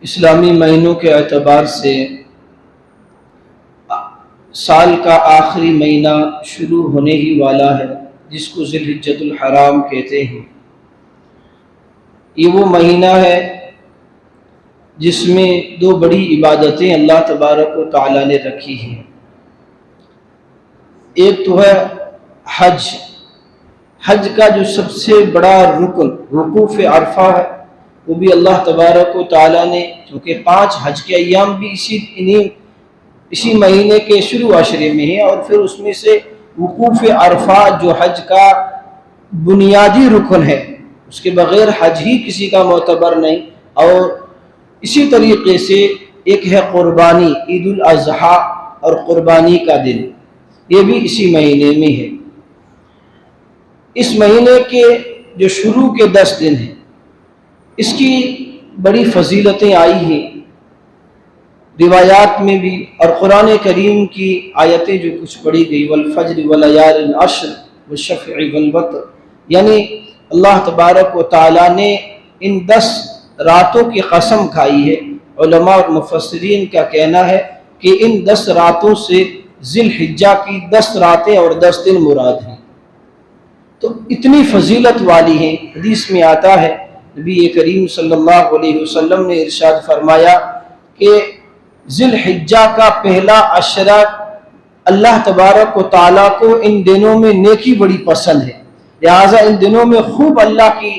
اسلامی مہینوں کے اعتبار سے سال کا آخری مہینہ شروع ہونے ہی والا ہے، جس کو ذی الحجۃ الحرام کہتے ہیں۔ یہ وہ مہینہ ہے جس میں دو بڑی عبادتیں اللہ تبارک و تعالیٰ نے رکھی ہیں۔ ایک تو ہے حج۔ حج کا جو سب سے بڑا رکن وقوف عرفہ ہے، وہ بھی اللہ تبارک و تعالیٰ نے، کیونکہ 5 حج کے ایام بھی اسی مہینے کے شروع عشرے میں ہیں، اور پھر اس میں سے وقوف عرفہ جو حج کا بنیادی رکن ہے، اس کے بغیر حج ہی کسی کا معتبر نہیں۔ اور اسی طریقے سے ایک ہے قربانی، عید الاضحیٰ اور قربانی کا دن، یہ بھی اسی مہینے میں ہے۔ اس مہینے کے جو شروع کے 10 دن ہیں، اس کی بڑی فضیلتیں آئی ہیں روایات میں بھی، اور قرآن کریم کی آیتیں جو کچھ پڑھی گئی، والفجر ولیال عشر والشفع والوتر، یعنی اللہ تبارک و تعالیٰ نے ان 10 راتوں کی قسم کھائی ہے۔ علماء اور مفسرین کا کہنا ہے کہ ان 10 راتوں سے ذی الحجہ کی 10 راتیں اور 10 دن مراد ہیں، تو اتنی فضیلت والی ہیں۔ حدیث میں آتا ہے، نبی کریم صلی اللہ علیہ وسلم نے ارشاد فرمایا کہ ذی الحجہ کا پہلا عشرہ اللہ تبارک و تعالیٰ کو ان دنوں میں نیکی بڑی پسند ہے، لہٰذا ان دنوں میں خوب اللہ کی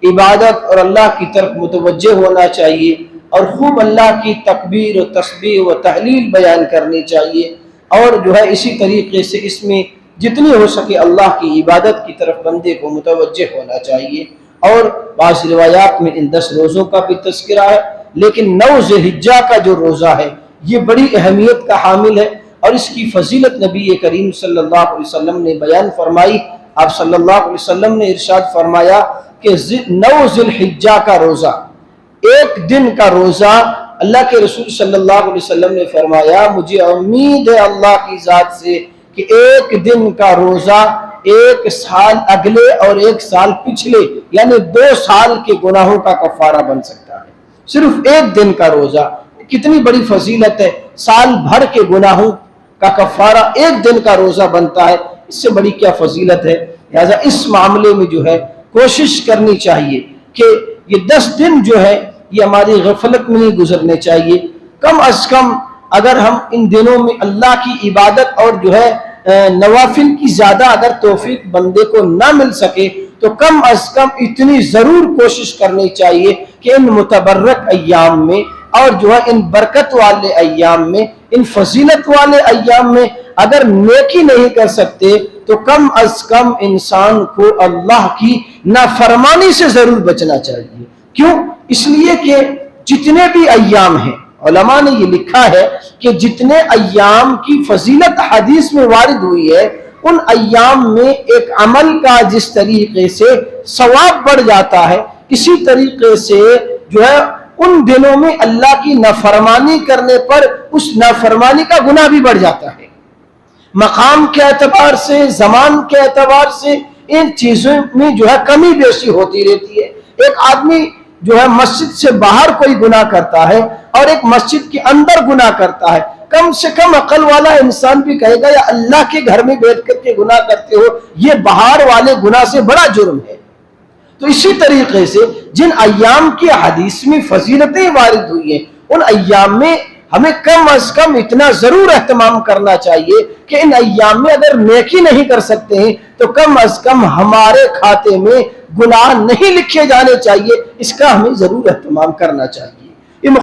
عبادت اور اللہ کی طرف متوجہ ہونا چاہیے، اور خوب اللہ کی تکبیر و تسبیح و تحلیل بیان کرنی چاہیے، اور جو ہے اسی طریقے سے اس میں جتنی ہو سکے اللہ کی عبادت کی طرف بندے کو متوجہ ہونا چاہیے۔ اور بعض روایات میں ان 10 روزوں کا بھی تذکرہ ہے، لیکن 9 ذی الحجہ کا جو روزہ ہے یہ بڑی اہمیت کا حامل ہے، اور اس کی فضیلت نبی کریم صلی اللہ علیہ وسلم نے بیان فرمائی۔ آپ صلی اللہ علیہ وسلم نے ارشاد فرمایا کہ 9 ذی الحجہ کا روزہ، ایک دن کا روزہ، اللہ کے رسول صلی اللہ علیہ وسلم نے فرمایا مجھے امید ہے اللہ کی ذات سے کہ ایک دن کا روزہ 1 سال اگلے اور 1 سال پچھلے، یعنی 2 سال کے گناہوں کا کفارہ بن سکتا ہے۔ صرف ایک دن کا روزہ، کتنی بڑی فضیلت ہے، سال بھر کے گناہوں کا کفارہ ایک دن کا روزہ بنتا ہے، اس سے بڑی کیا فضیلت ہے۔ لہذا اس معاملے میں جو ہے کوشش کرنی چاہیے کہ یہ 10 دن جو ہے یہ ہماری غفلت میں نہیں گزرنے چاہیے۔ کم از کم اگر ہم ان دنوں میں اللہ کی عبادت اور جو ہے نوافل کی زیادہ اگر توفیق بندے کو نہ مل سکے، تو کم از کم اتنی ضرور کوشش کرنی چاہیے کہ ان متبرک ایام میں، اور جو ہے ان برکت والے ایام میں، ان فضیلت والے ایام میں اگر نیکی نہیں کر سکتے تو کم از کم انسان کو اللہ کی نافرمانی سے ضرور بچنا چاہیے۔ کیوں؟ اس لیے کہ جتنے بھی ایام ہیں، علماء نے یہ لکھا ہے کہ جتنے ایام کی فضیلت حدیث میں وارد ہوئی ہے، ان ایام میں ایک عمل کا جس طریقے سے ثواب بڑھ جاتا ہے، اسی طریقے سے جو ہے ان دنوں میں اللہ کی نافرمانی کرنے پر اس نافرمانی کا گناہ بھی بڑھ جاتا ہے۔ مقام کے اعتبار سے، زمان کے اعتبار سے ان چیزوں میں جو ہے کمی بیشی ہوتی رہتی ہے۔ ایک آدمی جو ہے مسجد سے باہر کوئی گناہ کرتا ہے اور ایک مسجد کے اندر گناہ کرتا ہے، کم سے کم عقل والا انسان بھی کہے گا یا اللہ کے گھر میں بیٹھ کر کے گناہ کرتے ہو، یہ باہر والے گناہ سے بڑا جرم ہے۔ تو اسی طریقے سے جن ایام کی حدیث میں فضیلتیں وارد ہوئی ہیں، ان ایام میں ہمیں کم از کم اتنا ضرور اہتمام کرنا چاہیے کہ ان ایام میں اگر نیکی نہیں کر سکتے ہیں تو کم از کم ہمارے کھاتے میں گناہ نہیں لکھے جانے چاہیے، اس کا ہمیں ضرور اہتمام کرنا چاہیے۔